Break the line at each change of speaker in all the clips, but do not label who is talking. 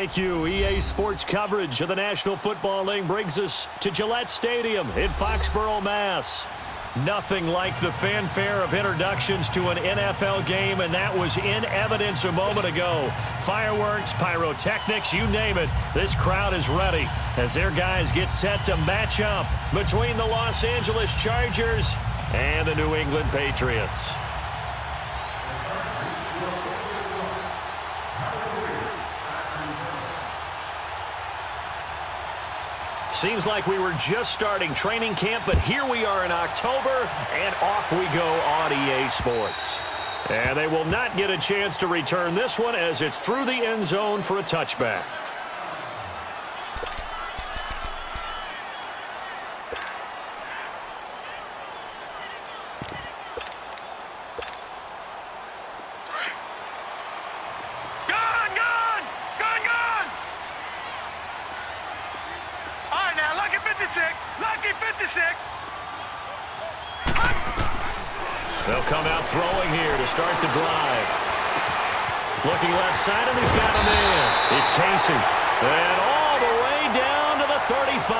Thank you. EA Sports coverage of the National Football League brings us to Gillette Stadium in Foxborough, Mass. Nothing like the fanfare of introductions to an NFL game, and that was in evidence a moment ago. Fireworks, pyrotechnics, you name it. This crowd is ready as their guys get set to match up between the Los Angeles Chargers and the New England Patriots. Seems like we were just starting training camp, but here we are in October, and off we go on EA Sports. And they will not get a chance to return this one as it's through the end zone for a touchback. They'll come out throwing here to start the drive. Looking left side, and he's got a man. It's Casey. And all the way down to the 35.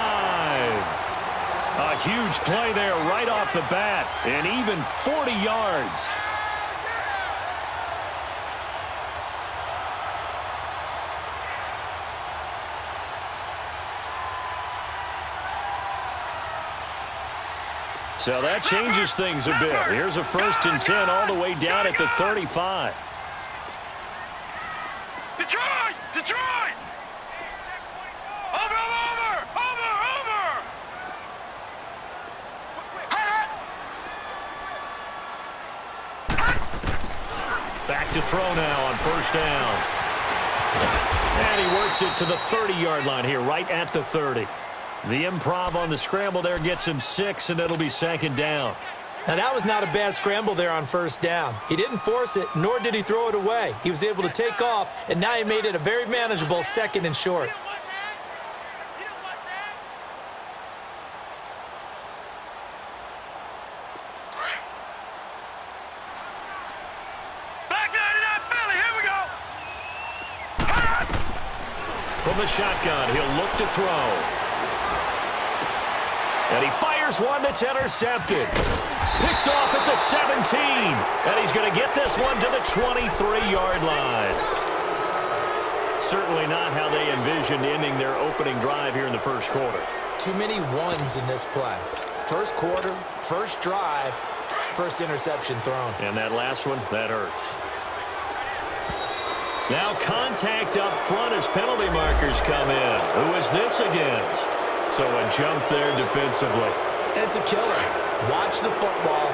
A huge play there right off the bat, and even 40 yards. So that changes things a bit. Here's a 1st and 10 all the way down at the 35.
Detroit! Detroit! Over!
Back to throw now on 1st down. And he works it to the 30-yard line here, right at the 30. The improv on the scramble there gets him 6, and it'll be 2nd down.
Now, that was not a bad scramble there on 1st down. He didn't force it, nor did he throw it away. He was able to take off, and now he made it a very manageable 2nd and short.
From the shotgun, he'll look to throw. And he fires one that's intercepted. Picked off at the 17. And he's going to get this one to the 23-yard line. Certainly not how they envisioned ending their opening drive here in the 1st quarter.
Too many ones in this play. 1st quarter, 1st drive, 1st interception thrown.
And that last one, that hurts. Now contact up front as penalty markers come in. Who is this against? So a jump there defensively.
And it's a killer. Watch the football.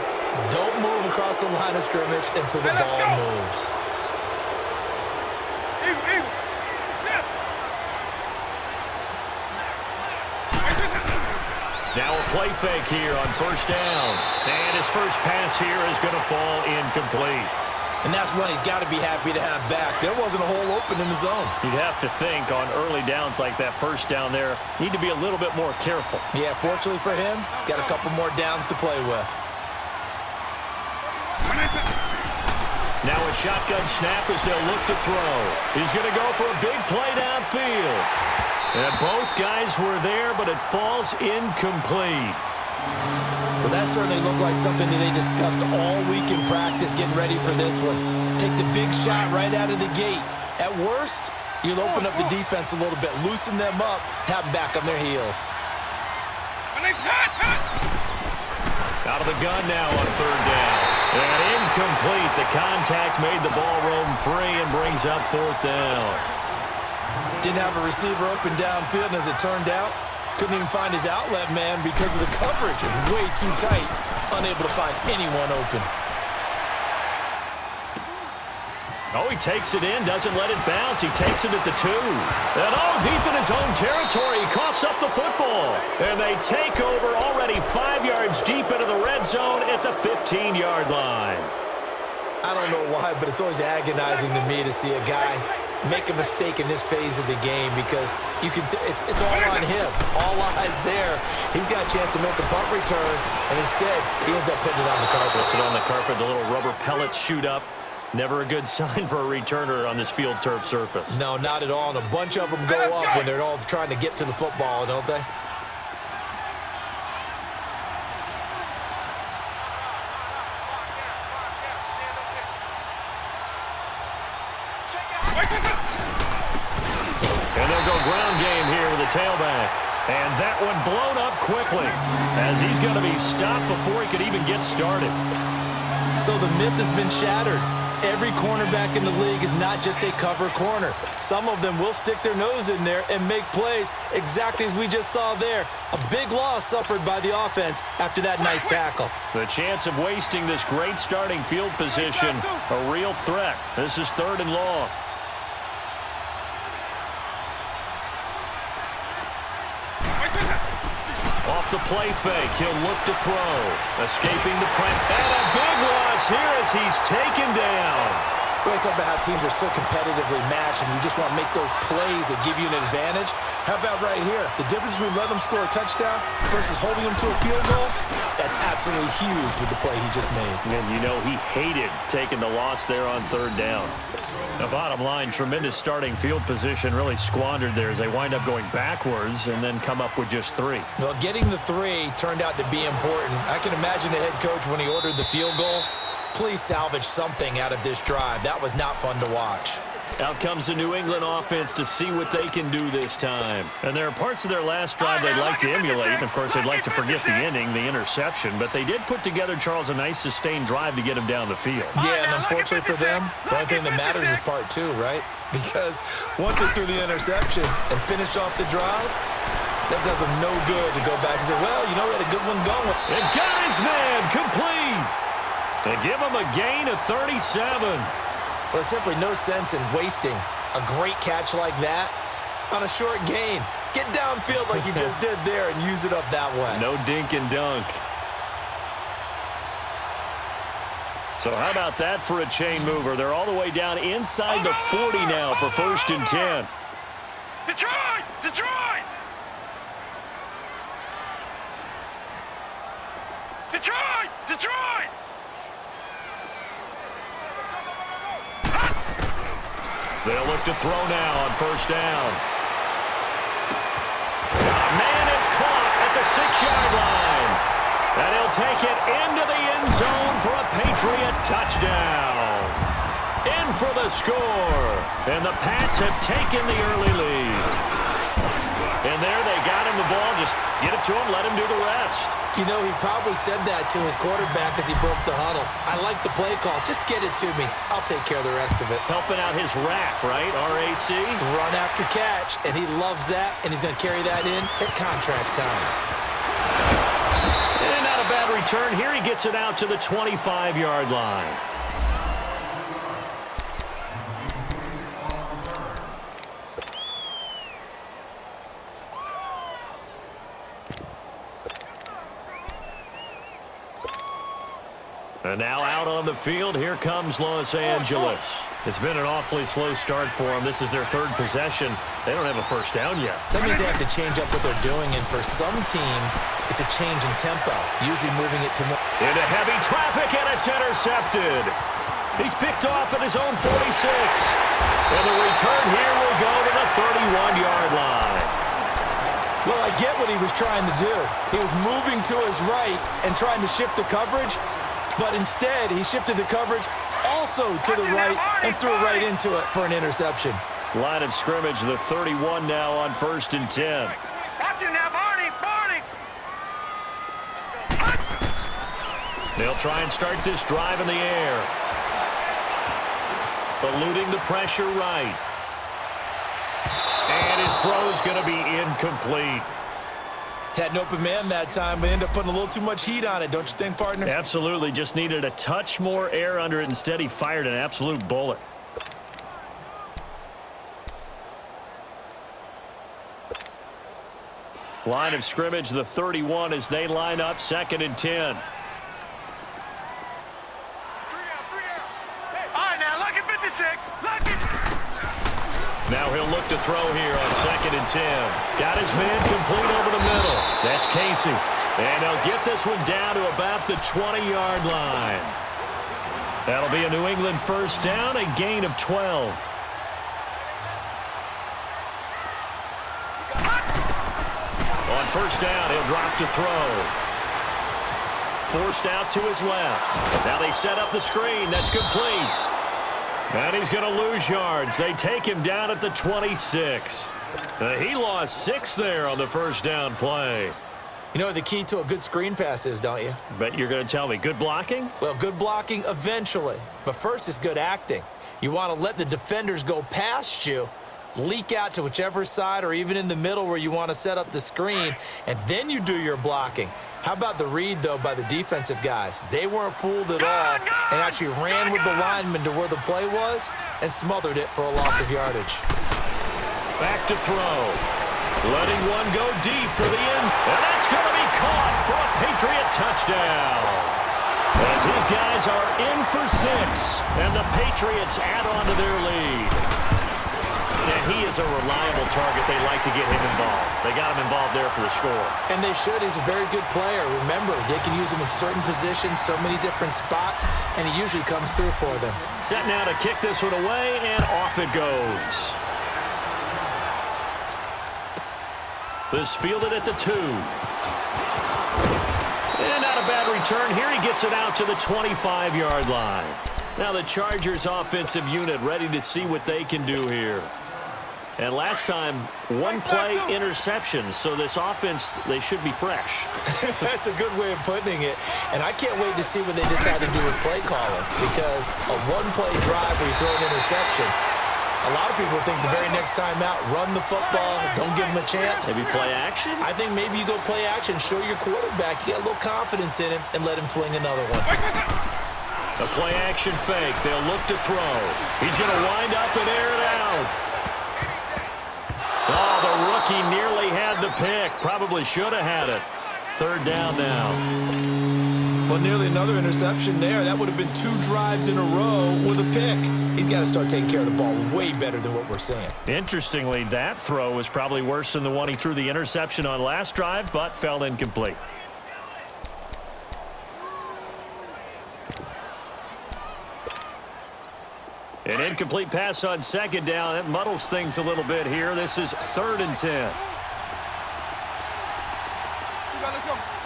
Don't move across the line of scrimmage until the ball moves.
Now a play fake here on 1st down. And his first pass here is going to fall incomplete.
And that's one he's got to be happy to have back. There wasn't a hole open in the zone.
You'd have to think on early downs like that 1st down there, need to be a little bit more careful.
Yeah, fortunately for him, got a couple more downs to play with.
Now a shotgun snap as they'll look to throw. He's going to go for a big play downfield. And both guys were there, but it falls incomplete.
Well, that certainly looked like something that they discussed all week in practice getting ready for this one. Take the big shot right out of the gate. At worst, you'll open up the defense a little bit, loosen them up, have them back on their heels.
Out of the gun now on 3rd down. And incomplete. The contact made the ball roam free and brings up 4th down.
Didn't have a receiver open downfield, and as it turned out, couldn't even find his outlet man because of the coverage. Way too tight. Unable to find anyone open.
Oh, he takes it in, doesn't let it bounce. He takes it at the 2. And all deep in his own territory, he coughs up the football. And they take over already 5 yards deep into the red zone at the 15-yard line.
I don't know why, but it's always agonizing to me to see a guy make a mistake in this phase of the game because you can it's all on him. All eyes there. He's got a chance to make a punt return, and instead he ends up putting it on the carpet.
Puts it on the carpet. The little rubber pellets shoot up. Never a good sign for a returner on this field turf surface.
No, not at all. And a bunch of them go up when they're all trying to get to the football, don't they?
And they'll go ground game here with the tailback. And that one blown up quickly as he's going to be stopped before he could even get started.
So the myth has been shattered. Every cornerback in the league is not just a cover corner. Some of them will stick their nose in there and make plays exactly as we just saw there. A big loss suffered by the offense after that nice tackle.
The chance of wasting this great starting field position, a real threat. This is 3rd and long. Off the play fake, he'll look to throw. Escaping the pressure. And a big loss here as he's taken down.
We always talk about how teams are so competitively matched and you just want to make those plays that give you an advantage. How about right here? The difference between letting them score a touchdown versus holding them to a field goal, that's absolutely huge with the play he just made.
And you know he hated taking the loss there on 3rd down. The bottom line, tremendous starting field position really squandered there as they wind up going backwards and then come up with just 3.
Well, getting the 3 turned out to be important. I can imagine the head coach when he ordered the field goal. Please salvage something out of this drive. That was not fun to watch.
Out comes the New England offense to see what they can do this time. And there are parts of their last drive they'd like to emulate. And, of course, they'd like to forget the ending, the interception. But they did put together, Charles, a nice sustained drive to get him down the field.
Yeah, and unfortunately for them, the only thing that matters is part 2, right? Because once they threw the interception and finished off the drive, that does them no good to go back and say, well, you know, we had a good one going.
And got his man complete. They give him a gain of 37.
Well, there's simply no sense in wasting a great catch like that on a short gain. Get downfield like you just did there and use it up that way.
No dink and dunk. So how about that for a chain mover? They're all the way down inside the 40 now for 1st and 10.
Detroit! Detroit! Detroit! Detroit!
They'll look to throw now on 1st down. Man, it's caught at the 6-yard line. And he'll take it into the end zone for a Patriot touchdown. In for the score. And the Pats have taken the early lead. And there they got him the ball. Just get it to him, let him do the rest.
You know, he probably said that to his quarterback as he broke the huddle. I like the play call. Just get it to me. I'll take care of the rest of it.
Helping out his rack, right? RAC.
Run after catch, and he loves that, and he's going to carry that in at contract time.
And not a bad return. Here he gets it out to the 25-yard line. And now out on the field, here comes Los Angeles. It's been an awfully slow start for them. This is their 3rd possession. They don't have a 1st down yet.
So that means they have to change up what they're doing, and for some teams, it's a change in tempo, usually moving it to more.
Into heavy traffic, and it's intercepted. He's picked off at his own 46. And the return here will go to the 31-yard line.
Well, I get what he was trying to do. He was moving to his right and trying to shift the coverage. But instead, he shifted the coverage also to the right and threw right into it for an interception.
Line of scrimmage, the 31 now on 1st and 10.
Watch it now, Barney! Barney!
They'll try and start this drive in the air. Eluding the pressure right. And his throw's going to be incomplete.
Had an open man that time, but ended up putting a little too much heat on it, don't you think, partner?
Absolutely. Just needed a touch more air under it. Instead, he fired an absolute bullet. Line of scrimmage, the 31 as they line up 2nd and 10.
All right, now, look at 56. Look at...
Now he'll look to throw here on 2nd and 10. Got his man complete over the middle. That's Casey. And he'll get this one down to about the 20-yard line. That'll be a New England first down, a gain of 12. On first down, he'll drop to throw. Forced out to his left. Now they set up the screen. That's complete. And he's going to lose yards. They take him down at the 26. He lost 6 there on the first down play.
You know what the key to a good screen pass is, don't you?
Bet you're going to tell me. Good blocking?
Well, good blocking eventually. But first is good acting. You want to let the defenders go past you, leak out to whichever side or even in the middle where you want to set up the screen, and then you do your blocking. How about the read, though, by the defensive guys? They weren't fooled at all and actually ran with the lineman to where the play was and smothered it for a loss of yardage.
Back to throw. Letting one go deep for the end. And that's going to be caught for a Patriot touchdown. As his guys are in for 6, and the Patriots add on to their lead. And he is a reliable target. They like to get him involved. They got him involved there for the score.
And they should. He's a very good player. Remember, they can use him in certain positions, so many different spots, and he usually comes through for them.
Set now to kick this one away, and off it goes. This fielded at the 2. And not a bad return. Here he gets it out to the 25-yard line. Now the Chargers offensive unit ready to see what they can do here. And last time, 1 play interception. So this offense, they should be fresh.
That's a good way of putting it. And I can't wait to see what they decide to do with play calling. Because a 1-play drive where you throw an interception, a lot of people think the very next time out, run the football, don't give him a chance.
Maybe play action?
I think maybe you go play action, show your quarterback, you get a little confidence in him, and let him fling another one.
A play action fake. They'll look to throw. He's going to wind up and air it out. Oh, the rookie nearly had the pick. Probably should have had it. 3rd down now.
Well, nearly another interception there. That would have been 2 drives in a row with a pick. He's got to start taking care of the ball way better than what we're seeing.
Interestingly, that throw was probably worse than the one he threw the interception on last drive, but fell incomplete. An incomplete pass on 2nd down. That muddles things a little bit here. This is 3rd and 10.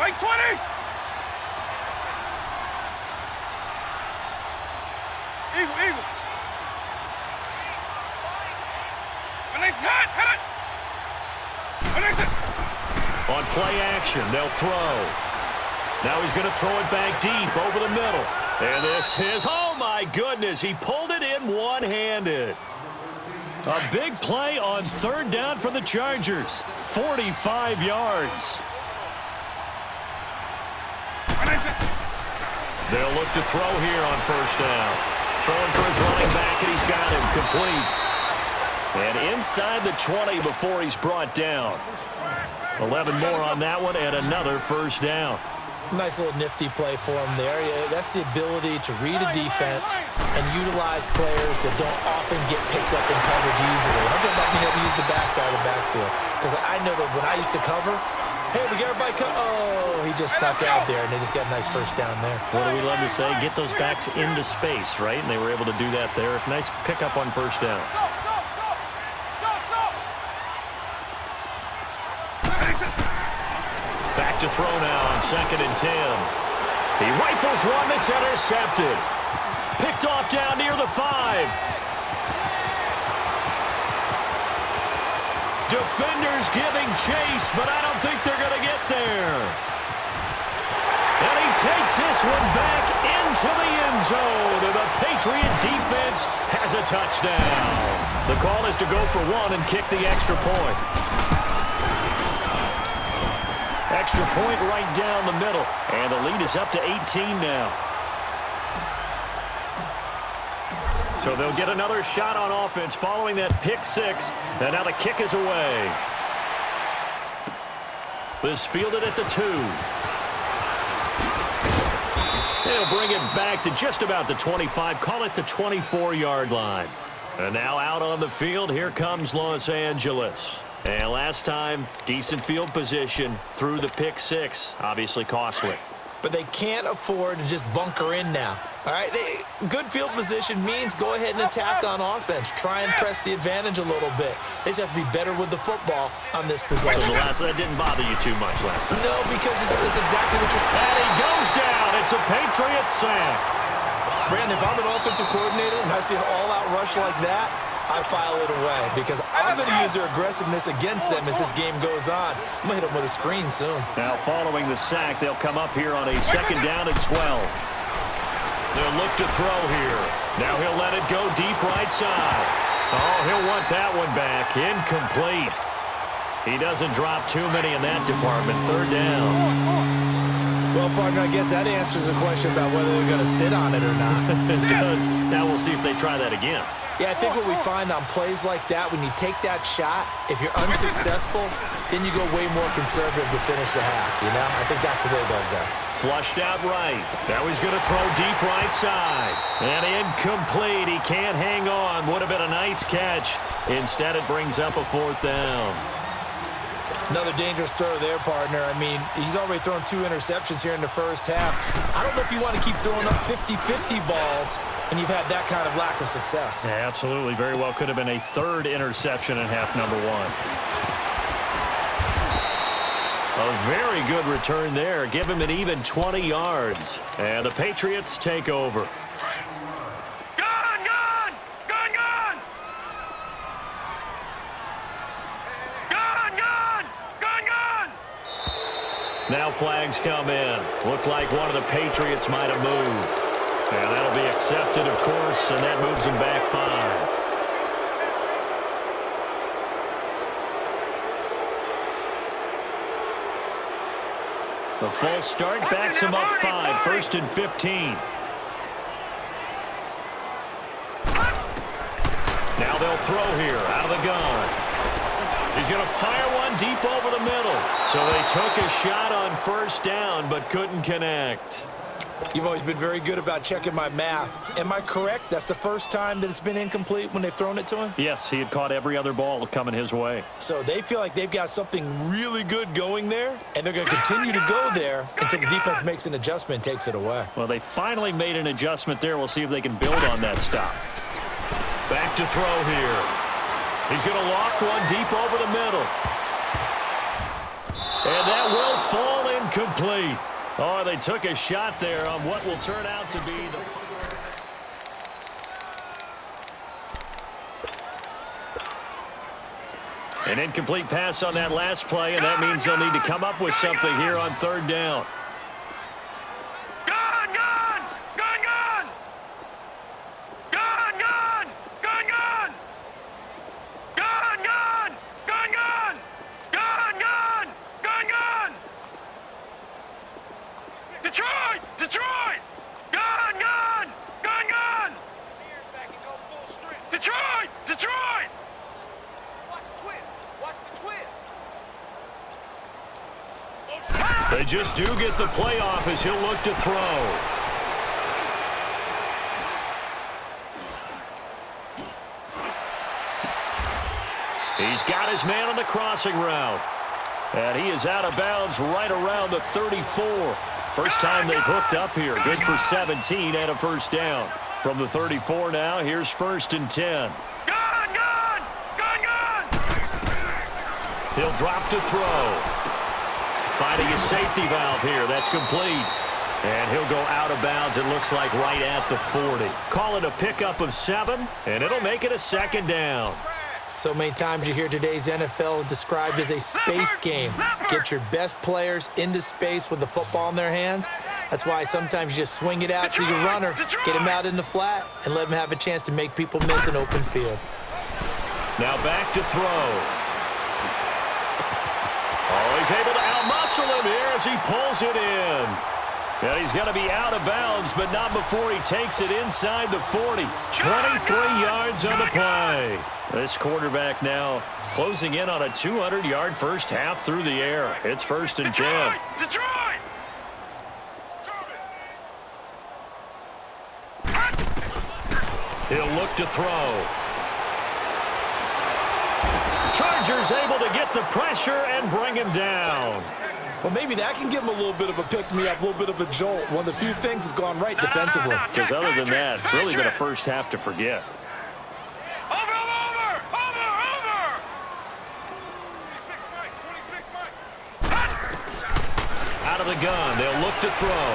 Right 20! Eagle. When they hit it!
On play action, they'll throw. Now he's going to throw it back deep over the middle. And this is, oh my goodness, he pulled it in one-handed. A big play on 3rd down for the Chargers. 45 yards. They'll look to throw here on 1st down. Throwing for his running back, and he's got him complete. And inside the 20 before he's brought down. 11 more on that one, and another 1st down.
Nice little nifty play for him there. That's the ability to read a defense and utilize players that don't often get picked up in coverage easily. I'm talking about being able to use the backside of the backfield. Because I know that when I used to cover, hey, we got everybody oh, he just snuck out there, and they just got a nice 1st down there.
What do we love to say? Get those backs into space, right? And they were able to do that there. Nice pickup on 1st down. Back to throw now on 2nd and 10. He rifles one that's intercepted. Picked off down near the 5. Defenders giving chase, but I don't think they're going to get there. And he takes this one back into the end zone, and the Patriot defense has a touchdown. The call is to go for 1 and kick the extra point. Extra point right down the middle, and the lead is up to 18 now. So they'll get another shot on offense following that pick 6, and now the kick is away. This fielded at the 2. They'll bring it back to just about the 25, call it the 24-yard line. And now out on the field, here comes Los Angeles. And last time, decent field position through the pick 6, obviously costly.
but they can't afford to just bunker in now. All right, good field position means go ahead and attack on offense. Try and press the advantage a little bit. They just have to be better with the football on this possession.
So that didn't bother you too much last time?
No, because it's exactly what you're...
And he goes down. It's a Patriot sack.
Brandon, if I'm an offensive coordinator and I see an all-out rush like that, I file it away because I'm going to use their aggressiveness against them as this game goes on. I'm going to hit them with a screen soon.
Now, following the sack, they'll come up here on a 2nd down and 12. They'll look to throw here. Now he'll let it go deep right side. Oh, he'll want that one back. Incomplete. He doesn't drop too many in that department. 3rd down.
Well, partner, I guess that answers the question about whether they're going to sit on it or not.
It does. Now we'll see if they try that again.
Yeah, I think what we find on plays like that, when you take that shot, if you're unsuccessful, then you go way more conservative to finish the half, you know? I think that's the way they'll go.
Flushed out right. Now he's going to throw deep right side. And incomplete. He can't hang on. Would have been a nice catch. Instead, it brings up a 4th down.
Another dangerous throw there, partner. I mean, he's already thrown 2 interceptions here in the first half. I don't know if you want to keep throwing up 50-50 balls when you've had that kind of lack of success.
Yeah, absolutely. Very well could have been a 3rd interception in half number 1. A very good return there. Give him an even 20 yards. And the Patriots take over. Now flags come in. Looked like one of the Patriots might have moved. And that'll be accepted, of course, and that moves him back 5. The false start backs him up 5. 1st and 15. Now they'll throw here out of the gun. He's going to fire one deep over the middle. So they took a shot on 1st down, but couldn't connect.
You've always been very good about checking my math. Am I correct? That's the first time that it's been incomplete when they've thrown it to him?
Yes, he had caught every other ball coming his way.
So they feel like they've got something really good going there, and they're going to continue to go there until the defense makes an adjustment and takes it away.
Well, they finally made an adjustment there. We'll see if they can build on that stop. Back to throw here. He's going to loft one deep over the middle. And that will fall incomplete. Oh, they took a shot there on what will turn out to be an incomplete pass on that last play, and that means they'll need to come up with something here on 3rd down. They just do get the playoff as he'll look to throw. He's got his man on the crossing route. And he is out of bounds right around the 34. First time they've hooked up here. Good for 17 and a 1st down. From the 34 now, here's 1st and 10. He'll drop to throw. Finding a safety valve here. That's complete. And he'll go out of bounds, it looks like, right at the 40. Call it a pickup of 7, and it'll make it a 2nd down.
So many times you hear today's NFL described as a space game. Get your best players into space with the football in their hands. That's why sometimes you just swing it out to your runner, get him out in the flat, and let him have a chance to make people miss an open field.
Now back to throw. Oh, he's able to outmuscle him here as he pulls it in. And he's going to be out of bounds, but not before he takes it inside the 40. 23 yards on the play. This quarterback now closing in on a 200-yard first half through the air. It's 1st and 10.
Detroit!
He'll look to throw. Chargers able to get the pressure and bring him down.
Well, maybe that can give him a little bit of a pick-me-up, a little bit of a jolt. One of the few things that's gone right defensively.
Because other than that, it's really been a first half to forget. Out of the gun, they'll look to throw.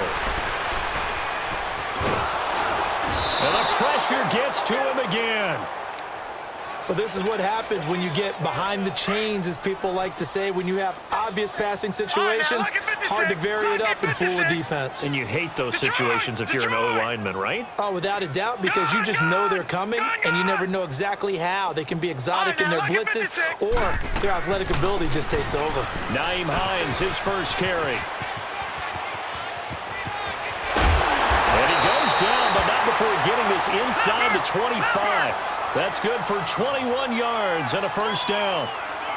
And the pressure gets to him again.
Well, this is what happens when you get behind the chains, as people like to say. When you have obvious passing situations, hard to vary it up and fool the defense.
And you hate those situations if you're an O-lineman, right?
Oh, without a doubt, because you just know they're coming, and you never know exactly how. They can be exotic in their blitzes, or their athletic ability just takes over.
Nyheim Hines, his first carry. And he goes down, but not before getting this inside the 25. That's good for 21 yards and a first down.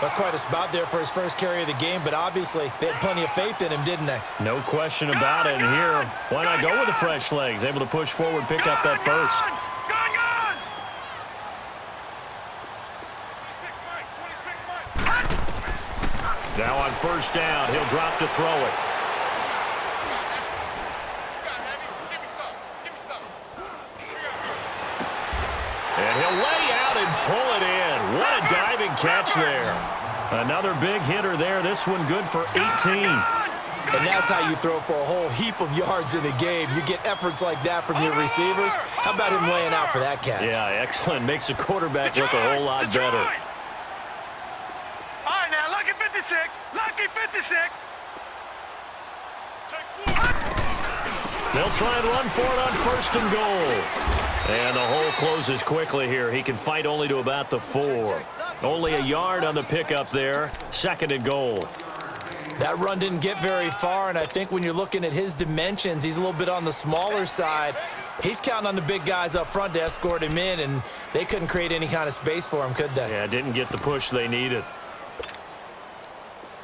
That's quite a spot there for his first carry of the game, but obviously they had plenty of faith in him, didn't they?
No question about it. And here, why not go with the fresh legs? Able to push forward, pick up that first. Now on first down, he'll drop to throw it. And he'll lay out and pull it in. What a diving catch there. Another big hitter there. This one good for 18.
And that's how you throw for a whole heap of yards in the game. You get efforts like that from your receivers. How about him laying out for that catch?
Yeah, excellent. Makes the quarterback look a whole lot better.
All right, now, lucky 56. Lucky 56.
They'll try and run for it on first and goal. And the hole closes quickly here. He can fight only to about the 4. Only a yard on the pickup there. Second and goal.
That run didn't get very far, and I think when you're looking at his dimensions, he's a little bit on the smaller side. He's counting on the big guys up front to escort him in, and they couldn't create any kind of space for him, could they?
Yeah, didn't get the push they needed.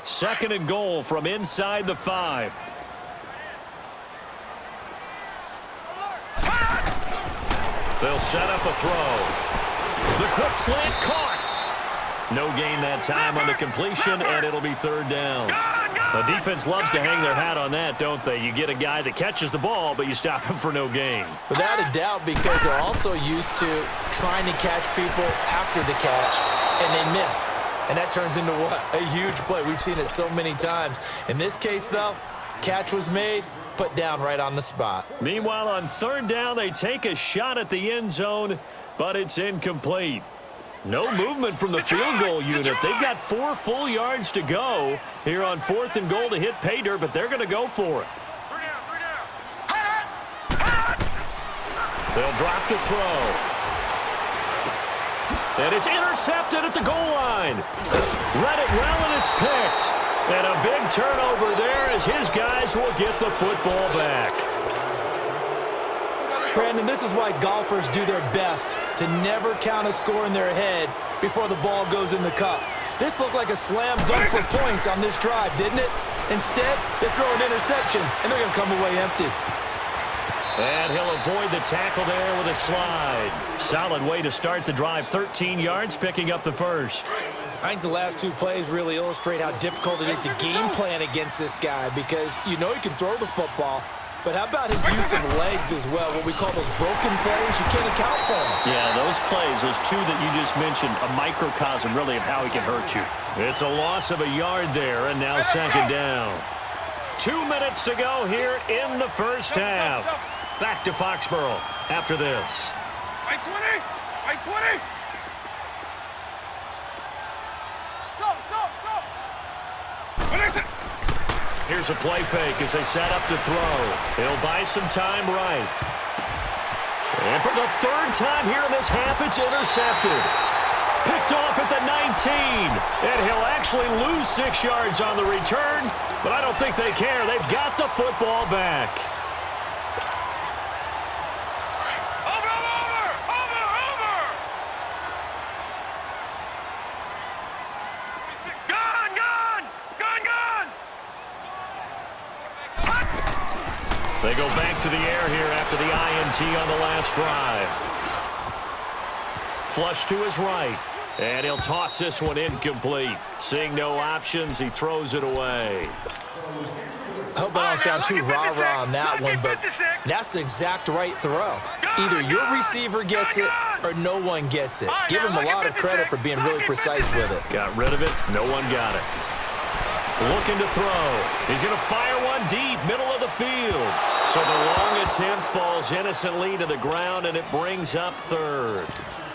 Second and goal from inside the 5. They'll set up a throw. The quick slant caught. No gain that time on the completion, and it'll be third down. The defense loves to hang their hat on that, don't they? You get a guy that catches the ball, but you stop him for no gain.
Without a doubt, because they're also used to trying to catch people after the catch, and they miss. And that turns into what? A huge play. We've seen it so many times. In this case, though, catch was made, put down right on the spot.
Meanwhile, on third down, they take a shot at the end zone, but it's incomplete. No movement from the field goal unit. They've got 4 full yards to go here on fourth and goal to hit pay dirt, but they're going to go for it. They'll drop to throw. And it's intercepted at the goal line. Read it well, and it's picked. And a big turnover there as his guys will get the football back.
Brandon, this is why golfers do their best to never count a score in their head before the ball goes in the cup. This looked like a slam dunk for points on this drive, didn't it? Instead, they throw an interception, and they're going to come away empty.
And he'll avoid the tackle there with a slide. Solid way to start the drive. 13 yards, picking up the first.
I think the last 2 plays really illustrate how difficult it is to game plan against this guy, because you know he can throw the football, but how about his use of legs as well? What we call those broken plays, you can't account for them.
Yeah, those plays, those 2 that you just mentioned, a microcosm really of how he can hurt you. It's a loss of a yard there, and now second down. 2 minutes to go here in the first half. Back to Foxborough after this.
Right 20. Right 20.
Here's a play fake as they set up to throw. He'll buy some time right. And for the 3rd time here in this half, it's intercepted. Picked off at the 19. And he'll actually lose 6 yards on the return, but I don't think they care. They've got the football back. They go back to the air here after the INT on the last drive. Flush to his right. And he'll toss this one incomplete. Seeing no options, he throws it away.
I hope I don't sound too rah-rah on that one, but that's the exact right throw. Either your receiver gets it or no one gets it. Give him a lot of credit for being really precise with it.
Got rid of it. No one got it. Looking to throw. He's going to fire one deep, middle of the field. So the long attempt falls innocently to the ground, and it brings up third.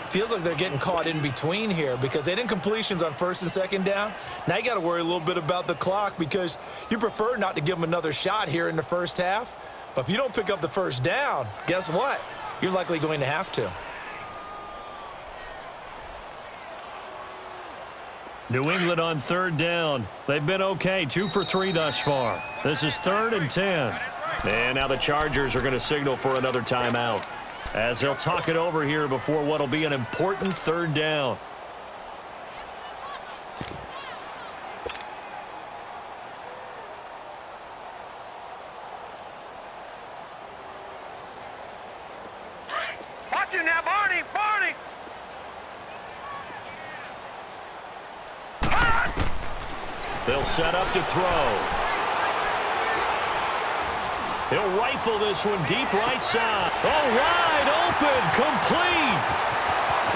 Feels like they're getting caught in between here because they didn't completions on first and second down. Now you got to worry a little bit about the clock because you prefer not to give them another shot here in the first half. But if you don't pick up the first down, guess what? You're likely going to have to.
New England on third down. They've been okay, 2 for 3 thus far. This is 3rd and 10. And now the Chargers are going to signal for another timeout, as they'll talk it over here before what will be an important 3rd down.
Watch you now, Barney! Barney!
They'll set up to throw. He'll rifle this one deep right side. Oh, wide open, complete.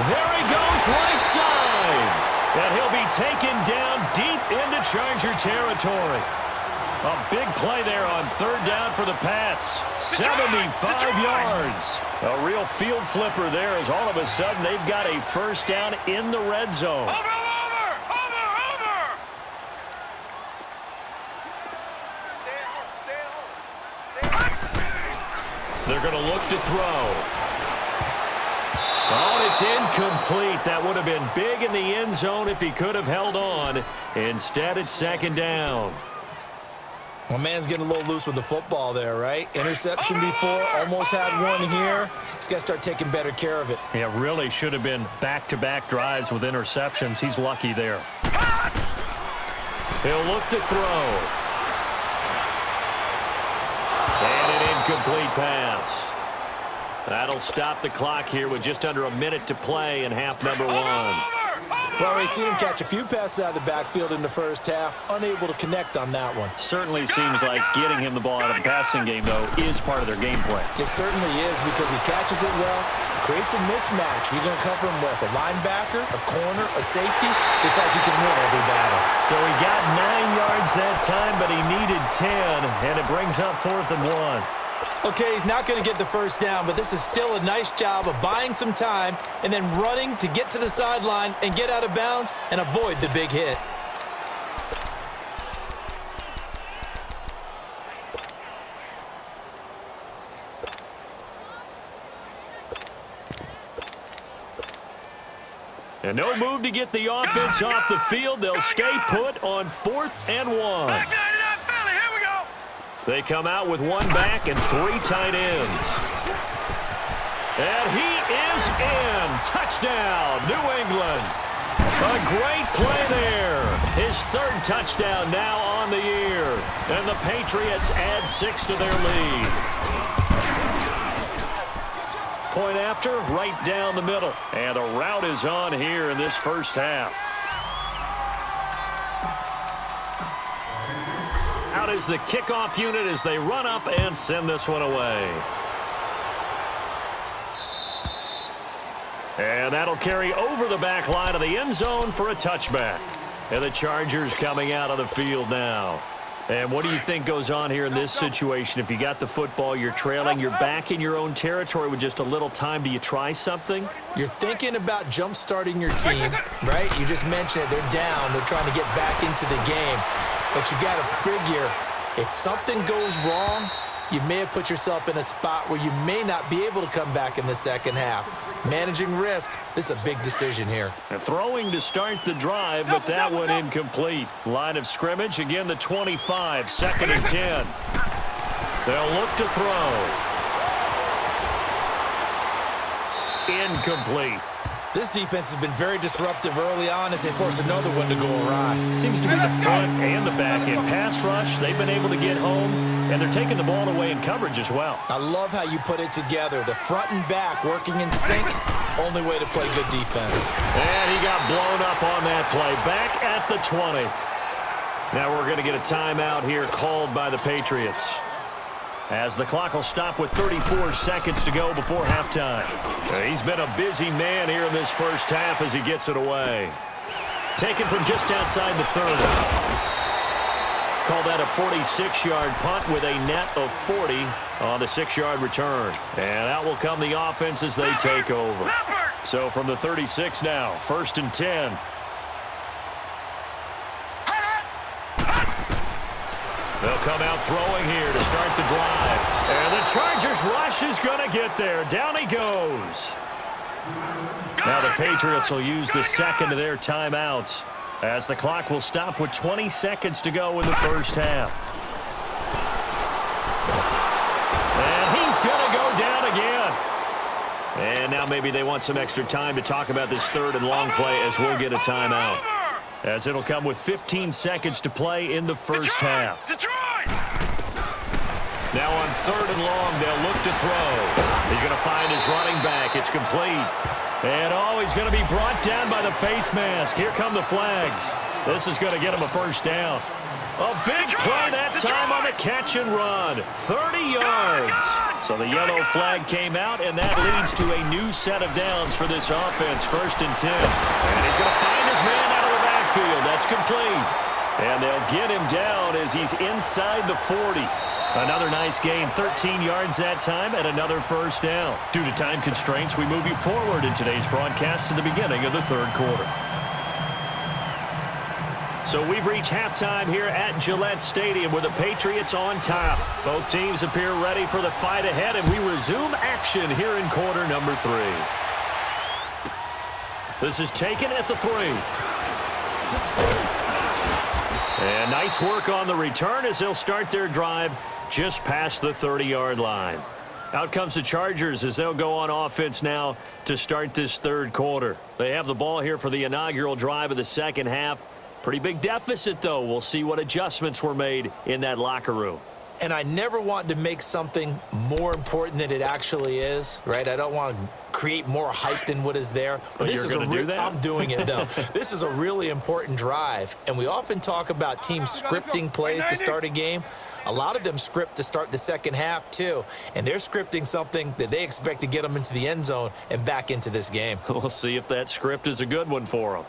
There he goes, right side. And he'll be taken down deep into Charger territory. A big play there on 3rd down for the Pats. 75 yards. A real field flipper there as all of a sudden they've got a first down in the red zone.
Over!
They're going to look to throw. Oh, and it's incomplete. That would have been big in the end zone if he could have held on. Instead, it's 2nd down.
Well, man's getting a little loose with the football there, right? Interception before, almost had one here. He's got to start taking better care of it.
Yeah, really should have been back-to-back drives with interceptions. He's lucky there. He'll look to throw. And an incomplete pass. That'll stop the clock here with just under a minute to play in half number 1.
Well, we've seen him catch a few passes out of the backfield in the first half, unable to connect on that one.
Certainly seems like getting him the ball out of the passing game, though, is part of their game plan.
It certainly is because he catches it well, creates a mismatch. You're going to cover him with a linebacker, a corner, a safety. They feel like he can win every battle.
So he got 9 yards that time, but he needed 10, and it brings up 4th and 1.
Okay, he's not going to get the first down, but this is still a nice job of buying some time and then running to get to the sideline and get out of bounds and avoid the big hit.
And no move to get the offense off the field. They'll stay put on 4th and 1. They come out with 1 back and 3 tight ends. And he is in. Touchdown, New England. A great play there. His 3rd touchdown now on the year. And the Patriots add 6 to their lead. Point after, right down the middle. And the route is on here in this first half. Out is the kickoff unit as they run up and send this one away. And that'll carry over the back line of the end zone for a touchback. And the Chargers coming out of the field now. And what do you think goes on here in this situation? If you got the football, you're trailing, you're back in your own territory with just a little time. Do you try something?
You're thinking about jump-starting your team, right? You just mentioned it. They're down. They're trying to get back into the game. But you got to figure, if something goes wrong, you may have put yourself in a spot where you may not be able to come back in the second half. Managing risk, this is a big decision here.
And throwing to start the drive, but that one incomplete. Line of scrimmage, again the 25, 2nd and 10. They'll look to throw. Incomplete.
This defense has been very disruptive early on as they force another one to go awry.
Seems to be the front and the back end. Pass rush, they've been able to get home. And they're taking the ball away in coverage as well.
I love how you put it together. The front and back working in sync. Only way to play good defense.
And he got blown up on that play. Back at the 20. Now we're going to get a timeout here called by the Patriots, as the clock will stop with 34 seconds to go before halftime. He's been a busy man here in this first half as he gets it away. Taken from just outside the 30. Call that a 46-yard punt with a net of 40 on the 6-yard return. And out will come the offense as they take over. So from the 36 now, 1st and 10. They'll come out throwing here to start the drive. And the Chargers rush is going to get there. Down he goes. Now the Patriots will use the second of their timeouts, as the clock will stop with 20 seconds to go in the first half. And he's going to go down again. And now maybe they want some extra time to talk about this third and long play, as we'll get a timeout, as it'll come with 15 seconds to play in the first half. Now on 3rd and long, they'll look to throw. He's going to find his running back. It's complete. And, oh, he's going to be brought down by the face mask. Here come the flags. This is going to get him a first down. A big play that time on the catch and run. 30 yards. So the yellow flag came out, and that leads to a new set of downs for this offense. 1st and 10. And he's going to find his man out of the backfield. That's complete. And they'll get him down as he's inside the 40. Another nice gain, 13 yards that time, and another first down. Due to time constraints, we move you forward in today's broadcast to the beginning of the third quarter. So we've reached halftime here at Gillette Stadium with the Patriots on top. Both teams appear ready for the fight ahead, and we resume action here in quarter number 3. This is taken at the 3. And nice work on the return as they'll start their drive just past the 30-yard line. Out comes the Chargers as they'll go on offense now to start this third quarter. They have the ball here for the inaugural drive of the second half. Pretty big deficit, though. We'll see what adjustments were made in that locker room.
And I never want to make something more important than it actually is, right? I don't want to create more hype than what is there.
But this is do that?
I'm doing it, though. This is a really important drive. And we often talk about teams scripting plays to start a game. A lot of them script to start the second half, too. And they're scripting something that they expect to get them into the end zone and back into this game.
We'll see if that script is a good one for them.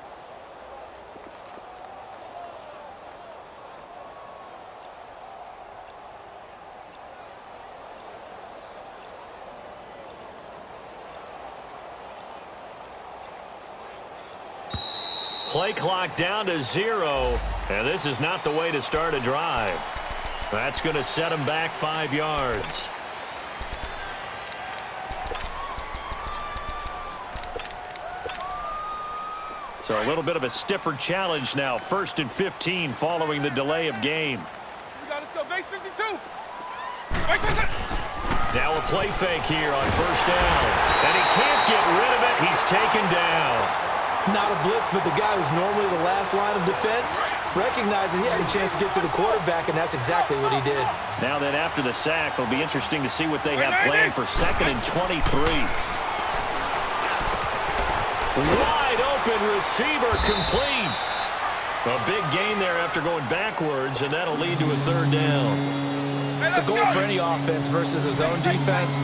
Play clock down to 0, and this is not the way to start a drive. That's going to set him back 5 yards. So a little bit of a stiffer challenge now. 1st and 15 following the delay of game.
Let's go, base 52.
Now a play fake here on 1st down. And he can't get rid of it. He's taken down.
Not a blitz, but the guy who's normally the last line of defense recognizes he had a chance to get to the quarterback, and that's exactly what he did.
Now then, after the sack, it'll be interesting to see what they have planned for 2nd and 23. Wide open receiver, complete. A big gain there after going backwards, and that'll lead to a 3rd down.
The goal for any offense versus a zone defense,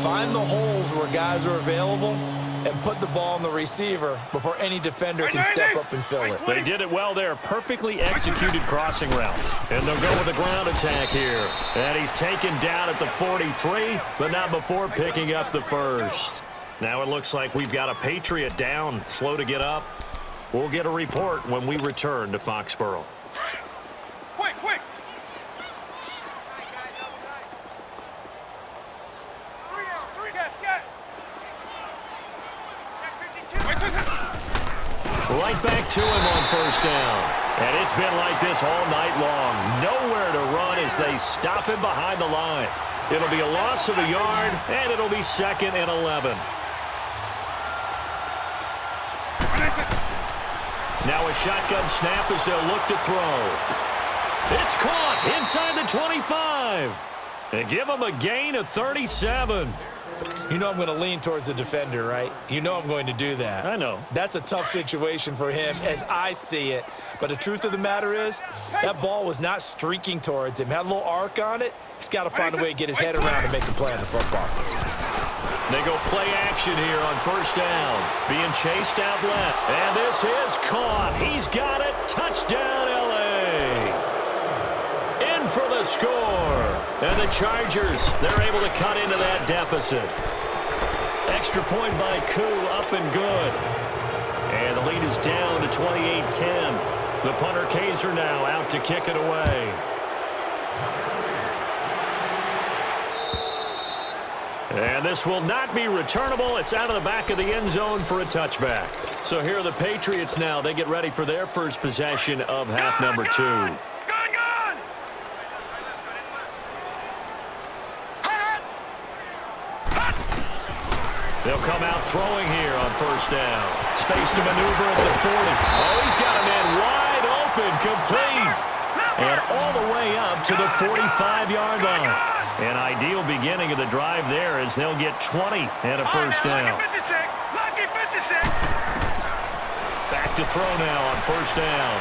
find the holes where guys are available and put the ball on the receiver before any defender can step up and fill it.
They did it well there. Perfectly executed crossing route. And they'll go with a ground attack here. And he's taken down at the 43, but not before picking up the first. Now it looks like we've got a Patriot down, slow to get up. We'll get a report when we return to Foxborough.
Quick, quick.
Right back to him on 1st down. And it's been like this all night long. Nowhere to run as they stop him behind the line. It'll be a loss of a yard, and it'll be 2nd and 11. Now a shotgun snap as they'll look to throw. It's caught inside the 25. And give him a gain of 37.
You know I'm going to lean towards the defender, right? You know I'm going to do that.
I know.
That's a tough situation for him as I see it. But the truth of the matter is, that ball was not streaking towards him. Had a little arc on it. He's got to find a way to get his head around and make the play on the football.
They go play action here on first down. Being chased out left. And this is caught. He's got it. Touchdown, L.A. In for the score. And the Chargers, they're able to cut into that deficit. Extra point by Koo, up and good. And the lead is down to 28-10. The punter Kaiser now out to kick it away. And this will not be returnable. It's out of the back of the end zone for a touchback. So here are the Patriots now. They get ready for their first possession of half number 2. They'll come out throwing here on first down. Space to maneuver at the 40. Oh, he's got a man wide open, complete. And all the way up to the 45-yard line. An ideal beginning of the drive there as they'll get 20 and a first down. Back to throw now on first down.